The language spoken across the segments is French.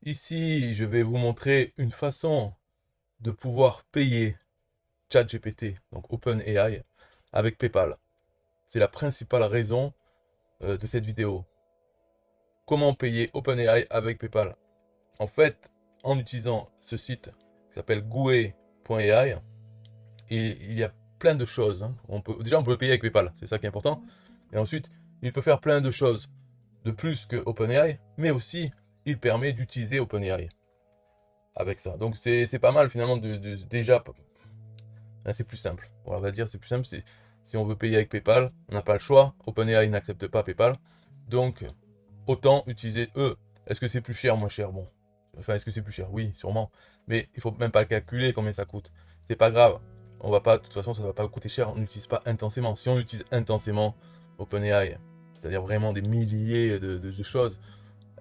Ici, je vais vous montrer une façon de pouvoir payer ChatGPT, donc OpenAI, avec PayPal. C'est la principale raison de cette vidéo. Comment payer OpenAI avec PayPal? En fait, en utilisant ce site qui s'appelle Gouet.ai, et il y a plein de choses, hein. Déjà, on peut le payer avec PayPal, c'est ça qui est important. Et ensuite, il peut faire plein de choses de plus que OpenAI, mais aussi, il permet d'utiliser OpenAI avec ça. Donc c'est pas mal finalement déjà. C'est plus simple. On va dire c'est plus simple. Si on veut payer avec PayPal, on n'a pas le choix. OpenAI n'accepte pas PayPal. Donc autant utiliser eux. Est-ce que c'est plus cher, moins cher? Bon. Enfin, est-ce que c'est plus cher? Oui, sûrement. Mais il faut même pas le calculer combien ça coûte. C'est pas grave. On va pas, de toute façon, ça va pas coûter cher. On n'utilise pas intensément. Si on utilise intensément OpenAI, c'est-à-dire vraiment des milliers de choses,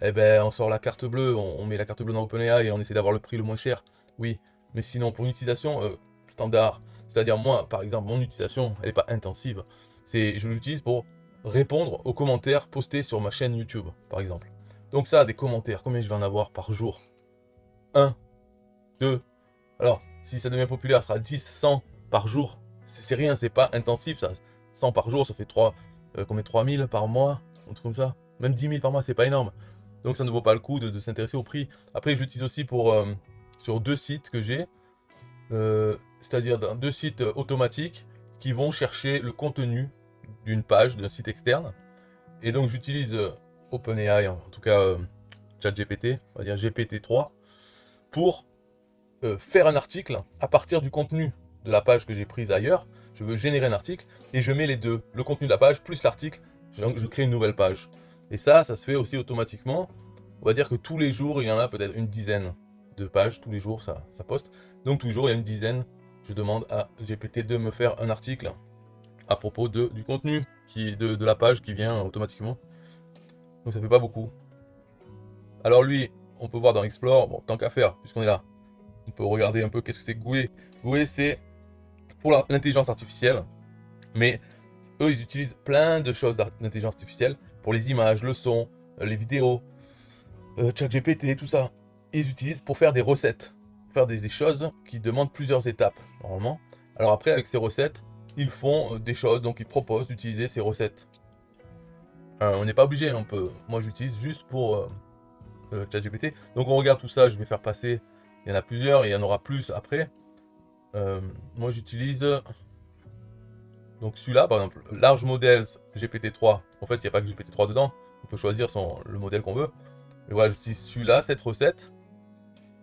eh ben, on sort la carte bleue, on met la carte bleue dans OpenAI et on essaie d'avoir le prix le moins cher. Oui, mais sinon, pour une utilisation standard, c'est-à-dire moi, par exemple, mon utilisation, elle n'est pas intensive. Je l'utilise pour répondre aux commentaires postés sur ma chaîne YouTube, par exemple. Donc ça, des commentaires, combien je vais en avoir par jour? Un, 2. Alors, si ça devient populaire, ça sera 10, 100 par jour. C'est rien, c'est pas intensif, ça. 100 par jour, ça fait 3, combien, 3000 par mois, un truc comme ça. Même 10 000 par mois, c'est pas énorme. Donc ça ne vaut pas le coup de s'intéresser au prix. Après, j'utilise aussi sur deux sites que j'ai, c'est-à-dire deux sites automatiques qui vont chercher le contenu d'une page, d'un site externe. Et donc j'utilise OpenAI, en tout cas ChatGPT, on va dire GPT-3, pour faire un article à partir du contenu de la page que j'ai prise ailleurs. Je veux générer un article et je mets les deux, le contenu de la page plus l'article, je crée une nouvelle page. Et ça se fait aussi automatiquement. On va dire que tous les jours, il y en a peut-être une dizaine de pages, tous les jours ça poste. Donc tous les jours, il y a une dizaine. Je demande à GPT de me faire un article à propos du contenu de la page qui vient automatiquement. Donc ça fait pas beaucoup. Alors lui, on peut voir dans Explore, bon, tant qu'à faire, puisqu'on est là, on peut regarder un peu qu'est-ce que c'est Gouet. Gouet, c'est pour l'intelligence artificielle, mais eux, ils utilisent plein de choses d'intelligence artificielle pour les images, le son, les vidéos, ChatGPT, tout ça. Ils utilisent pour faire des recettes, faire des choses qui demandent plusieurs étapes, normalement. Alors après, avec ces recettes, ils font des choses, donc ils proposent d'utiliser ces recettes. On n'est pas obligé, on peut. Moi, j'utilise juste pour ChatGPT. Donc on regarde tout ça, je vais faire passer. Il y en a plusieurs, et il y en aura plus après. Moi, j'utilise donc celui-là, par exemple, Large Models GPT-3. En fait, il n'y a pas que GPT-3 dedans. On peut choisir le modèle qu'on veut. Mais voilà, j'utilise celui-là, cette recette,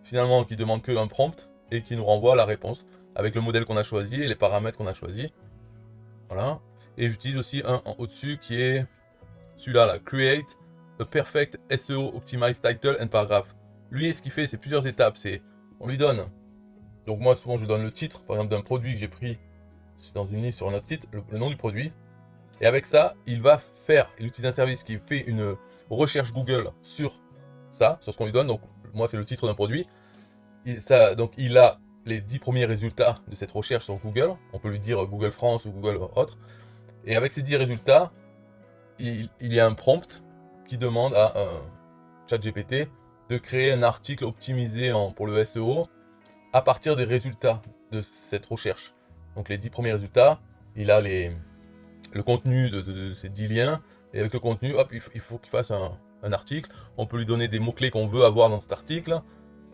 finalement, qui demande qu'un prompt et qui nous renvoie la réponse avec le modèle qu'on a choisi et les paramètres qu'on a choisis. Voilà. Et j'utilise aussi un en au-dessus qui est celui-là, là, Create a Perfect SEO Optimized Title and Paragraph. Lui, ce qu'il fait, c'est plusieurs étapes. On lui donne. Donc moi, souvent, je lui donne le titre, par exemple, d'un produit que j'ai pris dans une liste sur un autre site, le nom du produit. Et avec ça, il utilise un service qui fait une recherche Google sur ça, sur ce qu'on lui donne. Donc, moi, c'est le titre d'un produit. Donc, il a les 10 premiers résultats de cette recherche sur Google. On peut lui dire Google France ou Google autre. Et avec ces 10 résultats, il y a un prompt qui demande à un ChatGPT de créer un article optimisé pour le SEO à partir des résultats de cette recherche. Donc, les 10 premiers résultats, il a le contenu de ces 10 liens, et avec le contenu, hop, il faut qu'il fasse un article. On peut lui donner des mots-clés qu'on veut avoir dans cet article,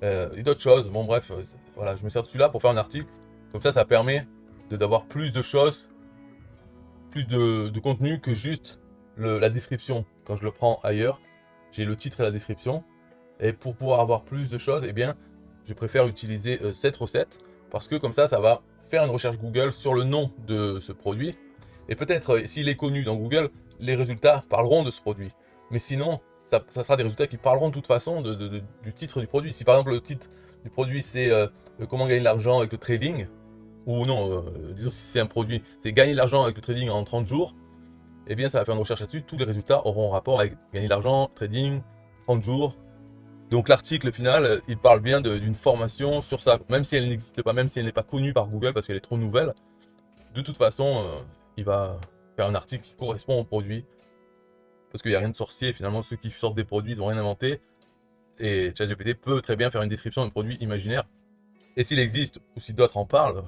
et d'autres choses. Bon, bref, voilà, je me sers de celui-là pour faire un article. Comme ça permet d'avoir plus de choses, plus de contenu que juste la description. Quand je le prends ailleurs, j'ai le titre et la description. Et pour pouvoir avoir plus de choses, eh bien, je préfère utiliser cette recette, parce que comme ça va faire une recherche Google sur le nom de ce produit. Et peut-être, s'il est connu dans Google, les résultats parleront de ce produit. Mais sinon, ça sera des résultats qui parleront de toute façon du titre du produit. Si par exemple le titre du produit c'est comment gagner de l'argent avec le trading, ou non, disons si c'est un produit, c'est gagner de l'argent avec le trading en 30 jours, eh bien ça va faire une recherche là-dessus, tous les résultats auront rapport avec gagner de l'argent, trading, 30 jours. Donc l'article final, il parle bien d'une formation sur ça, même si elle n'existe pas, même si elle n'est pas connue par Google parce qu'elle est trop nouvelle. De toute façon, il va faire un article qui correspond au produit. Parce qu'il n'y a rien de sorcier, finalement, ceux qui sortent des produits, ils n'ont rien inventé. Et ChatGPT peut très bien faire une description d'un produit imaginaire. Et s'il existe, ou si d'autres en parlent,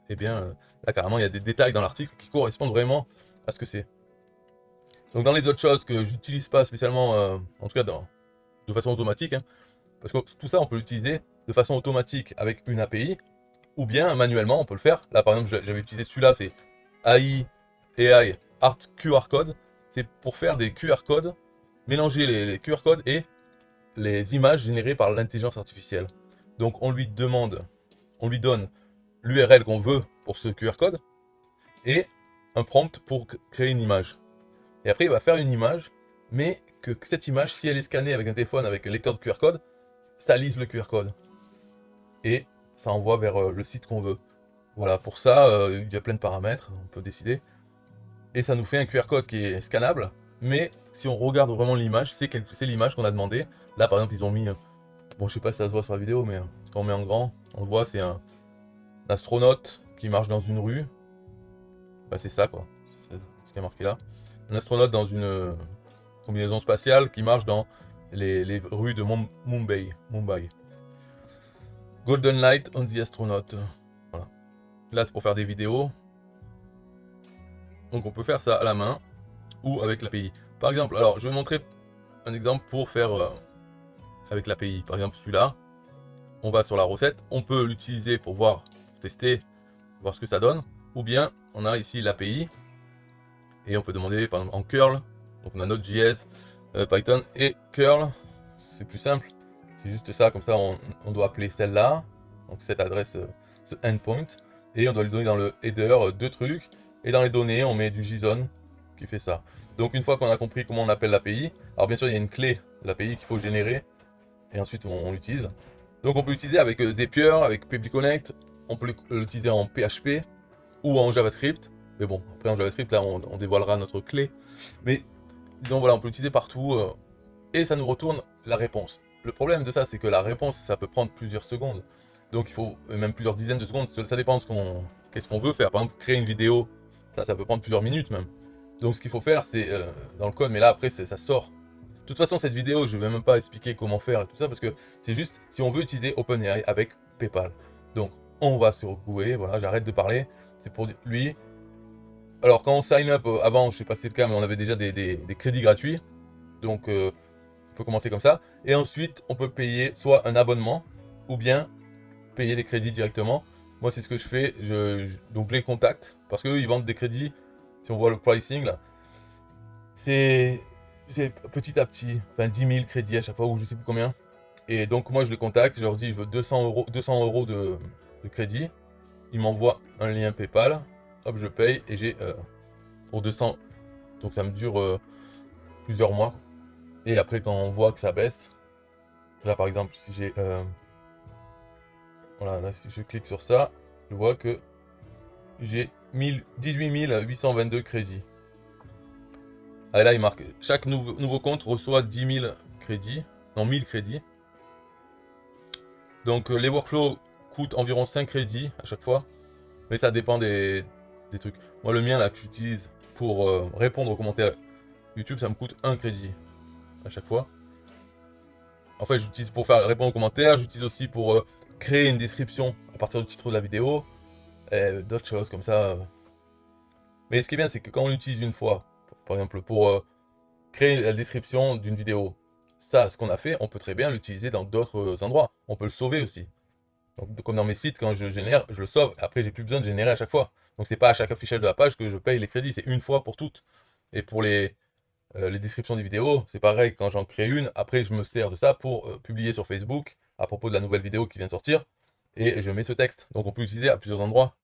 eh bien, là carrément, il y a des détails dans l'article qui correspondent vraiment à ce que c'est. Donc dans les autres choses que j'utilise pas spécialement, en tout cas de façon automatique, hein, parce que tout ça on peut l'utiliser de façon automatique avec une API, ou bien manuellement on peut le faire. Là par exemple j'avais utilisé celui-là, c'est AI Art QR Code. C'est pour faire des QR codes, mélanger les QR codes et les images générées par l'intelligence artificielle. Donc on lui donne l'URL qu'on veut pour ce QR code et un prompt pour créer une image. Et après il va faire une image, mais que cette image, si elle est scannée avec un téléphone avec un lecteur de QR code, ça lise le QR code. Et ça envoie vers le site qu'on veut. Voilà, pour ça, il y a plein de paramètres, on peut décider. Et ça nous fait un QR code qui est scannable, mais si on regarde vraiment l'image, c'est l'image qu'on a demandé. Là, par exemple, ils ont mis, bon, je sais pas si ça se voit sur la vidéo, mais quand on met en grand, on le voit, c'est un astronaute qui marche dans une rue. Bah, c'est ça, quoi. C'est ce qui est marqué là. Un astronaute dans une combinaison spatiale qui marche dans les rues de Mumbai. Golden Light on the Astronaut. Voilà. Là, c'est pour faire des vidéos. Donc, on peut faire ça à la main ou avec l'API. Par exemple, alors, je vais montrer un exemple pour faire avec l'API. Par exemple, celui-là. On va sur la recette. On peut l'utiliser pour voir, pour tester, voir ce que ça donne. Ou bien, on a ici l'API. Et on peut demander, par exemple, en curl. Donc, on a Node.js, Python et curl. C'est plus simple. C'est juste ça, comme ça on doit appeler celle-là, donc cette adresse, ce endpoint, et on doit lui donner dans le header deux trucs, et dans les données on met du JSON qui fait ça. Donc une fois qu'on a compris comment on appelle l'API, alors bien sûr il y a une clé de l'API qu'il faut générer, et ensuite on l'utilise. Donc on peut l'utiliser avec Zapier, avec PabliConnect, on peut l'utiliser en PHP ou en JavaScript, mais bon, après en JavaScript là on dévoilera notre clé, mais donc voilà, on peut l'utiliser partout, et ça nous retourne la réponse. Le problème de ça, c'est que la réponse, ça peut prendre plusieurs secondes. Donc il faut même plusieurs dizaines de secondes. Ça dépend de qu'est-ce qu'on veut faire. Par exemple, créer une vidéo, ça peut prendre plusieurs minutes même. Donc ce qu'il faut faire, c'est dans le code, mais là après, ça sort. De toute façon, cette vidéo, je ne vais même pas expliquer comment faire et tout ça, parce que c'est juste si on veut utiliser OpenAI avec PayPal. Donc on va sur Google, voilà, j'arrête de parler. C'est pour lui. Alors quand on sign up, avant, je sais pas si c'est le cas, mais on avait déjà des crédits gratuits. Donc on peut commencer comme ça. Et ensuite, on peut payer soit un abonnement, ou bien payer les crédits directement. Moi, c'est ce que je fais. Donc, les contacts, parce qu'eux, ils vendent des crédits. Si on voit le pricing, là, c'est petit à petit. Enfin, 10 000 crédits à chaque fois, ou je sais plus combien. Et donc, moi, je les contacte. Je leur dis, je veux 200 euros de crédit. Ils m'envoient un lien PayPal. Hop, je paye. Et j'ai pour 200. Donc, ça me dure plusieurs mois. Et après, quand on voit que ça baisse, là par exemple, si j'ai. Voilà, là si je clique sur ça, je vois que j'ai 18 822 crédits. Ah, et là, il marque chaque nouveau compte reçoit 10 000 crédits. Non, 1000 crédits. Donc les workflows coûtent environ 5 crédits à chaque fois. Mais ça dépend des trucs. Moi, le mien là que j'utilise pour répondre aux commentaires YouTube, ça me coûte 1 crédit à chaque fois. En fait, j'utilise pour faire répondre aux commentaires, j'utilise aussi pour créer une description à partir du titre de la vidéo, et d'autres choses comme ça. Mais ce qui est bien, c'est que quand on l'utilise une fois, par exemple pour créer la description d'une vidéo, ça, ce qu'on a fait, on peut très bien l'utiliser dans d'autres endroits. On peut le sauver aussi. Donc, comme dans mes sites, quand je génère, je le sauve. Après, j'ai plus besoin de générer à chaque fois. Donc, c'est pas à chaque affichage de la page que je paye les crédits, c'est une fois pour toutes. Et pour les descriptions des vidéos, c'est pareil, quand j'en crée une, après je me sers de ça pour publier sur Facebook à propos de la nouvelle vidéo qui vient de sortir, et je mets ce texte. Donc on peut l'utiliser à plusieurs endroits.